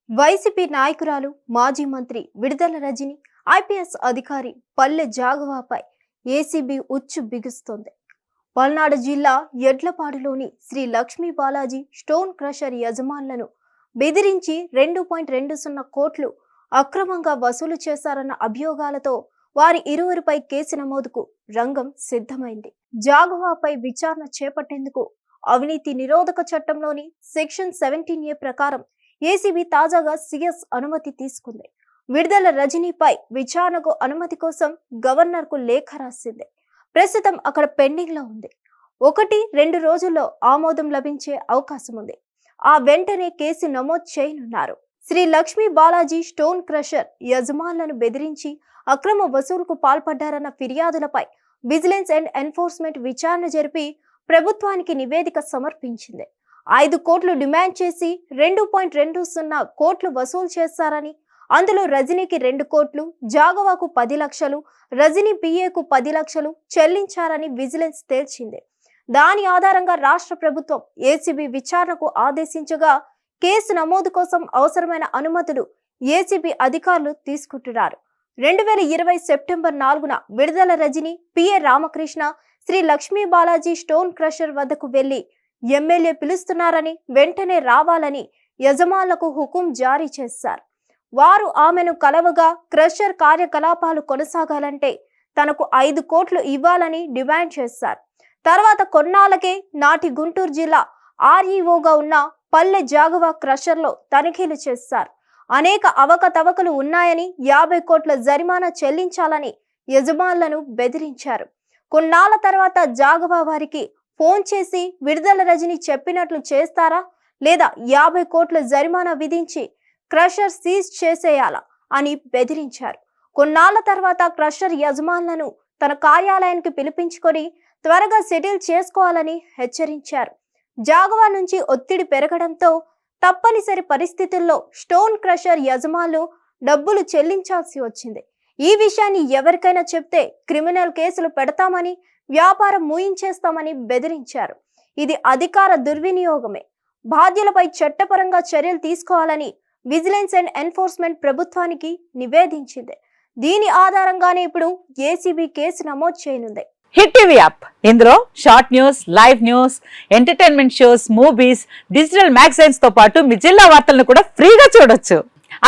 YCP నాయకురాలు మాజీ మంత్రి విడుదల రజని ఐపీఎస్ అధికారి పల్లె జాగవాపై ఏసీబీ ఉచ్చు బిగుస్తోంది. పల్నాడు జిల్లా ఎడ్లపాడులోని శ్రీ లక్ష్మీ బాలాజీ స్టోన్ క్రషర్ యజమానులను బెదిరించి 2.20 కోట్లు అక్రమంగా వసూలు చేశారన్న అభియోగాలతో వారి ఇరువురిపై కేసు నమోదుకు రంగం సిద్ధమైంది. జాగవాపై విచారణ చేపట్టేందుకు అవినీతి నిరోధక చట్టంలోని సెక్షన్ 17A ప్రకారం ఏసీబీ తాజాగా సీఎస్ అనుమతి తీసుకుంది. విడుదల రజనీపై విచారణకు అనుమతి కోసం గవర్నర్కు లేఖ రాసింది. ప్రస్తుతం అక్కడ పెండింగ్ లో ఉంది. 1-2 రోజుల్లో ఆమోదం లభించే అవకాశం ఉంది. ఆ వెంటనే కేసు నమోదు చేయనున్నారు. శ్రీ లక్ష్మీ బాలాజీ స్టోన్ క్రషర్ యజమానులను బెదిరించి అక్రమ వసూలుకు పాల్పడ్డారన్న ఫిర్యాదులపై విజిలెన్స్ అండ్ ఎన్ఫోర్స్మెంట్ విచారణ జరిపి ప్రభుత్వానికి నివేదిక సమర్పించింది. 5 కోట్లు డిమాండ్ చేసి 2.20 కోట్లు వసూలు చేశారని, అందులో రజనీకి 2 కోట్లు, జాగవాకు 10 లక్షలు, రజనీ పిఏకు 10 లక్షలు చెల్లించారని విజిలెన్స్ తేల్చింది. దాని ఆధారంగా రాష్ట్ర ప్రభుత్వం ఏసీబీ విచారణకు ఆదేశించగా కేసు నమోదు కోసం అవసరమైన అనుమతులు ఏసీబీ అధికారులు తీసుకుంటున్నారు. 2020 సెప్టెంబర్ 4న విడుదల Rajani, PA Ramakrishna Sri Lakshmi Balaji stone crusher వద్దకు వెళ్లి ఎమ్మెల్యే పిలుస్తున్నారని, వెంటనే రావాలని యజమానులకు హుకుం జారీ చేశారు. వారు ఆమెను కలవగా క్రషర్ కార్యకలాపాలు కొనసాగాలంటే తనకు 5 కోట్లు ఇవ్వాలని డిమాండ్ చేశారు. తర్వాత కొన్నాళ్ళకే నాటి గుంటూరు జిల్లా ఆర్ఈఓగా ఉన్న పల్లె జాగవా క్రషర్లో తనిఖీలు చేశారు. అనేక అవకతవకలు ఉన్నాయని, 50 కోట్ల జరిమానా చెల్లించాలని యజమానులను బెదిరించారు. కొన్నాళ్ల తర్వాత జాగవా వారికి ఫోన్ చేసి విడుదల రజని చెప్పినట్లు చేస్తారా లేదా 50 కోట్ల జరిమానా విధించి క్రషర్ సీజ్ చేసేయాలా అని బెదిరించారు. కొన్నాళ్ల తర్వాత క్రషర్ యజమానులను తన కార్యాలయానికి పిలిపించుకొని త్వరగా సెటిల్ చేసుకోవాలని హెచ్చరించారు. జాగవా నుంచి ఒత్తిడి పెరగడంతో తప్పనిసరి పరిస్థితుల్లో స్టోన్ క్రషర్ యజమానులు డబ్బులు చెల్లించాల్సి వచ్చింది. ఈ విషయాన్ని ఎవరికైనా చెప్తే క్రిమినల్ కేసులు పెడతామని, వ్యాపారం మూయించేస్తామని బెదిరించారు. ఇది అధికార దుర్వినియోగమే. బాధ్యులపై చట్టపరంగా చర్యలు తీసుకోవాలని విజిలెన్స్ అండ్ ఎన్ఫోర్స్మెంట్ ప్రభుత్వానికి నివేదించింది. దీని ఆధారంగానే ఇప్పుడు ఏసీబీ కేసు నమోదు చేయనుంది. హిట్ టీవీ యాప్, ఇందులో short news, live news, entertainment shows, movies, digital magazines తో పాటు మీ జిల్లా వార్తలను కూడా ఫ్రీగా చూడొచ్చు.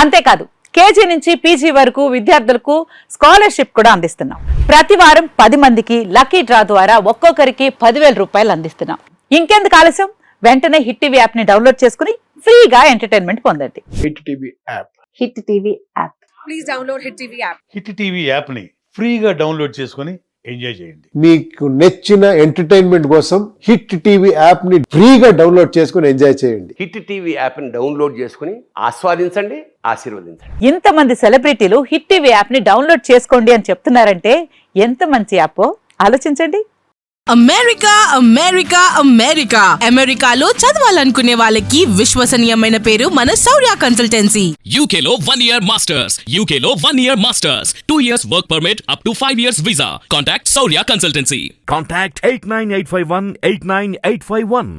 అంతేకాదు కేజీ నుంచి పీజీ వరకు విద్యార్థులకు స్కాలర్షిప్ కూడా అందిస్తున్నాం. ప్రతి వారం 10 మందికి లక్కీ డ్రా ద్వారా ఒక్కొక్కరికి 10,000 రూపాయలు అందిస్తున్నాం. ఇంకెందుకు ఆలస్యం, వెంటనే హిట్ టీవీ యాప్ ని డౌన్లోడ్ చేసుకుని ఫ్రీగా ఎంటర్టైన్మెంట్ పొందండి. Hit TV app. Hit TV app. Please download hit TV app. Hit TV app ని ఫ్రీగా డౌన్లోడ్ చేసుకుని ఎంజాయ్ చేయండి. మీకు నచ్చిన ఎంటర్టైన్మెంట్ కోసం హిట్ టీవీ యాప్ ని ఫ్రీగా డౌన్లోడ్ చేసుకుని ఎంజాయ్ చేయండి. హిట్ టీవీ యాప్ ని డౌన్లోడ్ చేసుకుని ఆస్వాదించండి, ఆశీర్వదించండి. ఇంతమంది సెలబ్రిటీలు హిట్ టీవీ యాప్ ని డౌన్లోడ్ చేసుకోండి అని చెప్తున్నారంటే ఎంత మంచి యాప్ ఆలోచించండి. అమెరికా అమెరికా అమెరికా అమెరికాలో చదవాలనుకునే వాళ్ళకి విశ్వసనీయమైన పేరు మన శౌర్య కన్సల్టెన్సీ. UK లో 1 year masters. UK లో 1 year masters. 2 years work permit up to 5 years visa. Contact Saurya Consultancy. Contact 89851 89851.